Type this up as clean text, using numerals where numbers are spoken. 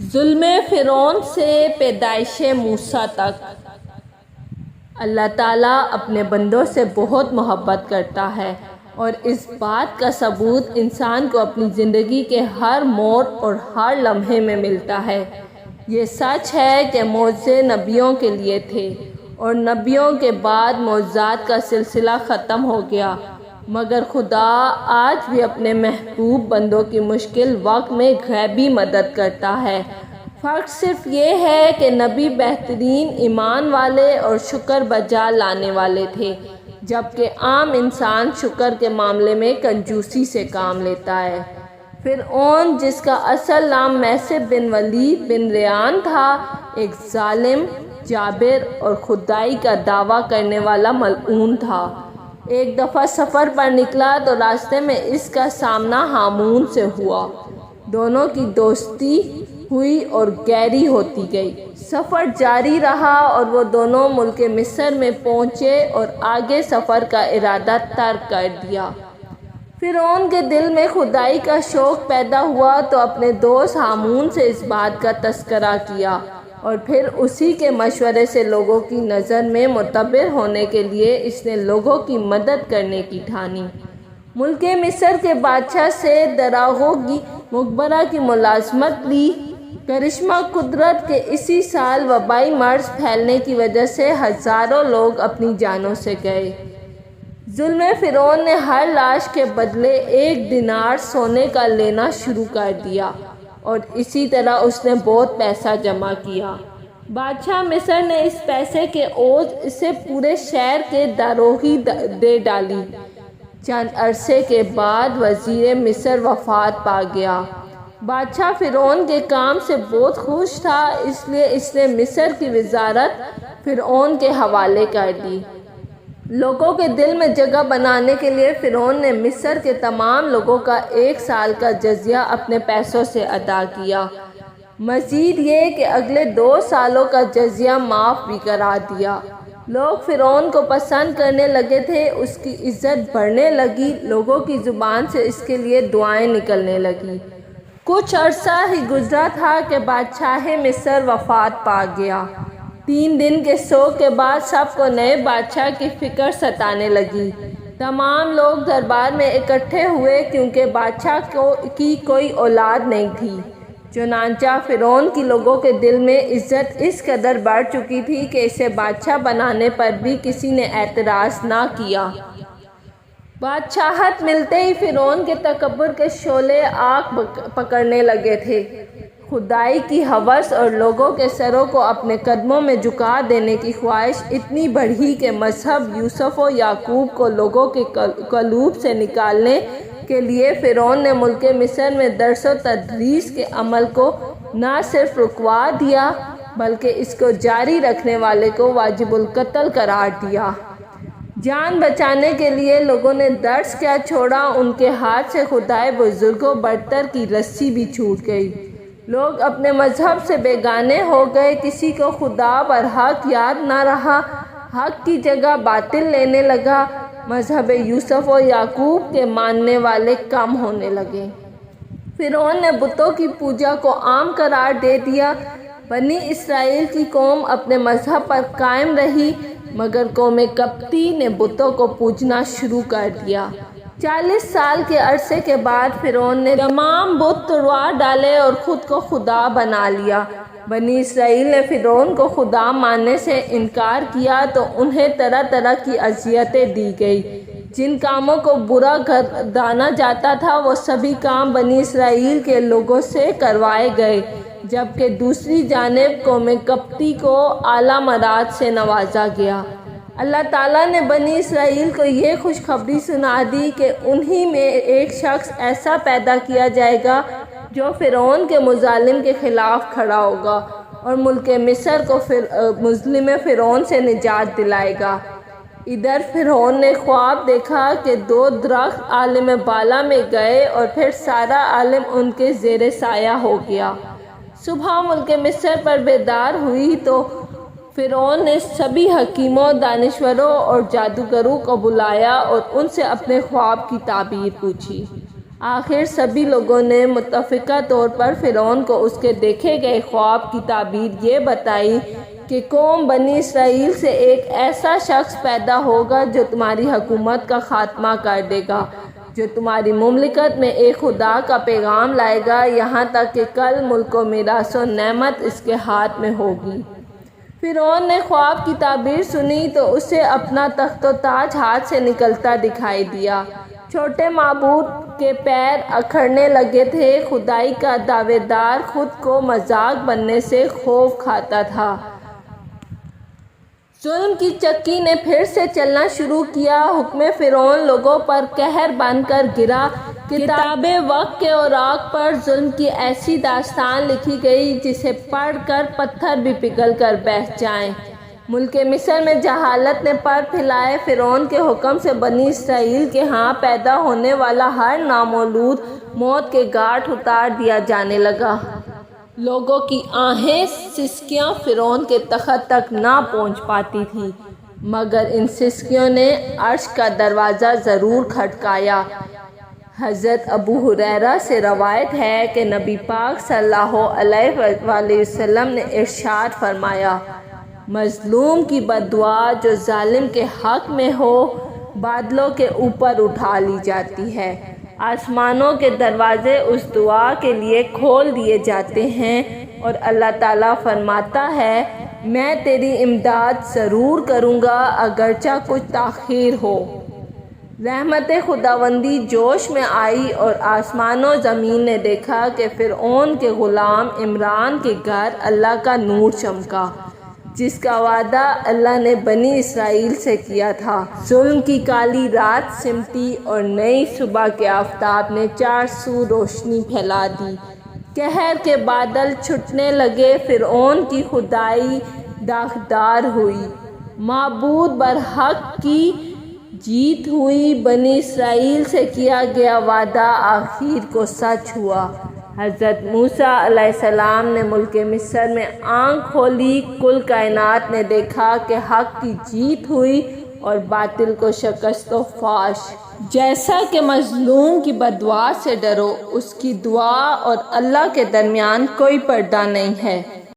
ظلم فرعون سے پیدائش موسیٰ تک اللہ تعالیٰ اپنے بندوں سے بہت محبت کرتا ہے، اور اس بات کا ثبوت انسان کو اپنی زندگی کے ہر موڑ اور ہر لمحے میں ملتا ہے۔ یہ سچ ہے کہ معجزے نبیوں کے لیے تھے، اور نبیوں کے بعد معجزات کا سلسلہ ختم ہو گیا، مگر خدا آج بھی اپنے محبوب بندوں کی مشکل وقت میں غیبی مدد کرتا ہے۔ فرق صرف یہ ہے کہ نبی بہترین ایمان والے اور شکر بجا لانے والے تھے، جبکہ عام انسان شکر کے معاملے میں کنجوسی سے کام لیتا ہے۔ فرعون، جس کا اصل نام میثر بن ولید بن ریان تھا، ایک ظالم، جابر اور خدائی کا دعویٰ کرنے والا ملعون تھا۔ ایک دفعہ سفر پر نکلا تو راستے میں اس کا سامنا ہامون سے ہوا۔ دونوں کی دوستی ہوئی اور گہری ہوتی گئی۔ سفر جاری رہا اور وہ دونوں ملک مصر میں پہنچے اور آگے سفر کا ارادہ ترک کر دیا۔ فرعون کے دل میں خدائی کا شوق پیدا ہوا تو اپنے دوست ہامون سے اس بات کا تذکرہ کیا، اور پھر اسی کے مشورے سے لوگوں کی نظر میں معتبر ہونے کے لیے اس نے لوگوں کی مدد کرنے کی ٹھانی۔ ملک مصر کے بادشاہ سے دراغوں کی مقبرہ کی ملازمت لی۔ کرشمہ قدرت کے اسی سال وبائی مرض پھیلنے کی وجہ سے ہزاروں لوگ اپنی جانوں سے گئے۔ ظلم فرعون نے ہر لاش کے بدلے 1 دینار سونے کا لینا شروع کر دیا، اور اسی طرح اس نے بہت پیسہ جمع کیا۔ بادشاہ مصر نے اس پیسے کے عوض اسے پورے شہر کے داروغی دے ڈالی۔ چند عرصے کے بعد وزیر مصر وفات پا گیا۔ بادشاہ فرعون کے کام سے بہت خوش تھا، اس لیے اس نے مصر کی وزارت فرعون کے حوالے کر دی۔ لوگوں کے دل میں جگہ بنانے کے لیے فرعون نے مصر کے تمام لوگوں کا 1 سال کا جزیہ اپنے پیسوں سے ادا کیا۔ مزید یہ کہ اگلے 2 سالوں کا جزیہ معاف بھی کرا دیا۔ لوگ فرعون کو پسند کرنے لگے تھے، اس کی عزت بڑھنے لگی، لوگوں کی زبان سے اس کے لیے دعائیں نکلنے لگیں۔ کچھ عرصہ ہی گزرا تھا کہ بادشاہ مصر وفات پا گیا۔ 3 دن کے سوگ کے بعد سب کو نئے بادشاہ کی فکر ستانے لگی۔ تمام لوگ دربار میں اکٹھے ہوئے کیونکہ بادشاہ کی کوئی اولاد نہیں تھی۔ چنانچہ فرعون کی لوگوں کے دل میں عزت اس قدر بڑھ چکی تھی کہ اسے بادشاہ بنانے پر بھی کسی نے اعتراض نہ کیا۔ بادشاہت ملتے ہی فرعون کے تکبر کے شعلے آگ پکڑنے لگے تھے۔ خدائی کی ہوس اور لوگوں کے سروں کو اپنے قدموں میں جھکا دینے کی خواہش اتنی بڑھی کہ مذہب یوسف و یعقوب کو لوگوں کے قلوب سے نکالنے کے لیے فرعون نے ملک مصر میں درس و تدریس کے عمل کو نہ صرف رکوا دیا بلکہ اس کو جاری رکھنے والے کو واجب القتل قرار دیا۔ جان بچانے کے لیے لوگوں نے درس کیا چھوڑا، ان کے ہاتھ سے خدائے بزرگ و برتر کی رسی بھی چھوٹ گئی۔ لوگ اپنے مذہب سے بیگانے ہو گئے، کسی کو خدا برحق یاد نہ رہا، حق کی جگہ باطل لینے لگا، مذہب یوسف و یعقوب کے ماننے والے کم ہونے لگے۔ فرعون نے بتوں کی پوجا کو عام قرار دے دیا۔ بنی اسرائیل کی قوم اپنے مذہب پر قائم رہی، مگر قوم قبطی نے بتوں کو پوجنا شروع کر دیا۔ 40 سال کے عرصے کے بعد فرعون نے تمام بت توڑوا ڈالے اور خود کو خدا بنا لیا۔ بنی اسرائیل نے فرعون کو خدا ماننے سے انکار کیا تو انہیں طرح طرح کی اذیتیں دی گئی۔ جن کاموں کو برا گردانا جاتا تھا وہ سبھی کام بنی اسرائیل کے لوگوں سے کروائے گئے، جبکہ دوسری جانب قوم قبطی کو اعلیٰ مراد سے نوازا گیا۔ اللہ تعالیٰ نے بنی اسرائیل کو یہ خوشخبری سنا دی کہ انہی میں ایک شخص ایسا پیدا کیا جائے گا جو فرعون کے مظالم کے خلاف کھڑا ہوگا اور ملک مصر کو مظلم فرعون سے نجات دلائے گا۔ ادھر فرعون نے خواب دیکھا کہ 2 درخت عالم بالا میں گئے اور پھر سارا عالم ان کے زیر سایہ ہو گیا۔ صبح ملک مصر پر بیدار ہوئی تو فرعون نے سبھی حکیموں، دانشوروں اور جادوگروں کو بلایا اور ان سے اپنے خواب کی تعبیر پوچھی۔ آخر سبھی لوگوں نے متفقہ طور پر فرعون کو اس کے دیکھے گئے خواب کی تعبیر یہ بتائی کہ قوم بنی اسرائیل سے ایک ایسا شخص پیدا ہوگا جو تمہاری حکومت کا خاتمہ کر دے گا، جو تمہاری مملکت میں ایک خدا کا پیغام لائے گا، یہاں تک کہ کل ملک و میراث و نعمت اس کے ہاتھ میں ہوگی۔ فرعون نے خواب کی تعبیر سنی تو اسے اپنا تخت و تاج ہاتھ سے نکلتا دکھائی دیا۔ چھوٹے معبود کے پیر اکھڑنے لگے تھے۔ خدائی کا دعوے دار خود کو مذاق بننے سے خوف کھاتا تھا۔ ظلم کی چکی نے پھر سے چلنا شروع کیا۔ حکم فرعون لوگوں پر قہر بن کر گرا۔ کتاب وقت کے اوراق پر ظلم کی ایسی داستان لکھی گئی جسے پڑھ کر پتھر بھی پگھل کر بیٹھ جائیں۔ ملک مصر میں جہالت نے پر پھیلائے۔ فرعون کے حکم سے بنی اسرائیل کے ہاں پیدا ہونے والا ہر نامولود موت کے گھاٹ اتار دیا جانے لگا۔ لوگوں کی آہیں سسکیاں فرعون کے تخت تک نہ پہنچ پاتی تھیں، مگر ان سسکیوں نے عرش کا دروازہ ضرور کھٹکایا۔ حضرت ابو ہریرہ سے روایت ہے کہ نبی پاک صلی اللہ علیہ وآلہ وسلم نے ارشاد فرمایا، مظلوم کی بددعا جو ظالم کے حق میں ہو بادلوں کے اوپر اٹھا لی جاتی ہے۔ آسمانوں کے دروازے اس دعا کے لیے کھول دیے جاتے ہیں اور اللہ تعالیٰ فرماتا ہے، میں تیری امداد ضرور کروں گا اگرچہ کچھ تاخیر ہو۔ رحمت خداوندی جوش میں آئی اور آسمان و زمین نے دیکھا کہ فرعون کے غلام عمران کے گھر اللہ کا نور چمکا، جس کا وعدہ اللہ نے بنی اسرائیل سے کیا تھا۔ ظلم کی کالی رات سمٹی اور نئی صبح کے آفتاب نے چار سو روشنی پھیلا دی۔ قہر کے بادل چھٹنے لگے۔ فرعون کی خدائی داغدار ہوئی۔ معبود برحق کی جیت ہوئی۔ بنی اسرائیل سے کیا گیا وعدہ آخر کو سچ ہوا۔ حضرت موسیٰ علیہ السلام نے ملک مصر میں آنکھ کھولی۔ کل کائنات نے دیکھا کہ حق کی جیت ہوئی اور باطل کو شکست و فاش۔ جیسا کہ مظلوم کی بددعا سے ڈرو، اس کی دعا اور اللہ کے درمیان کوئی پردہ نہیں ہے۔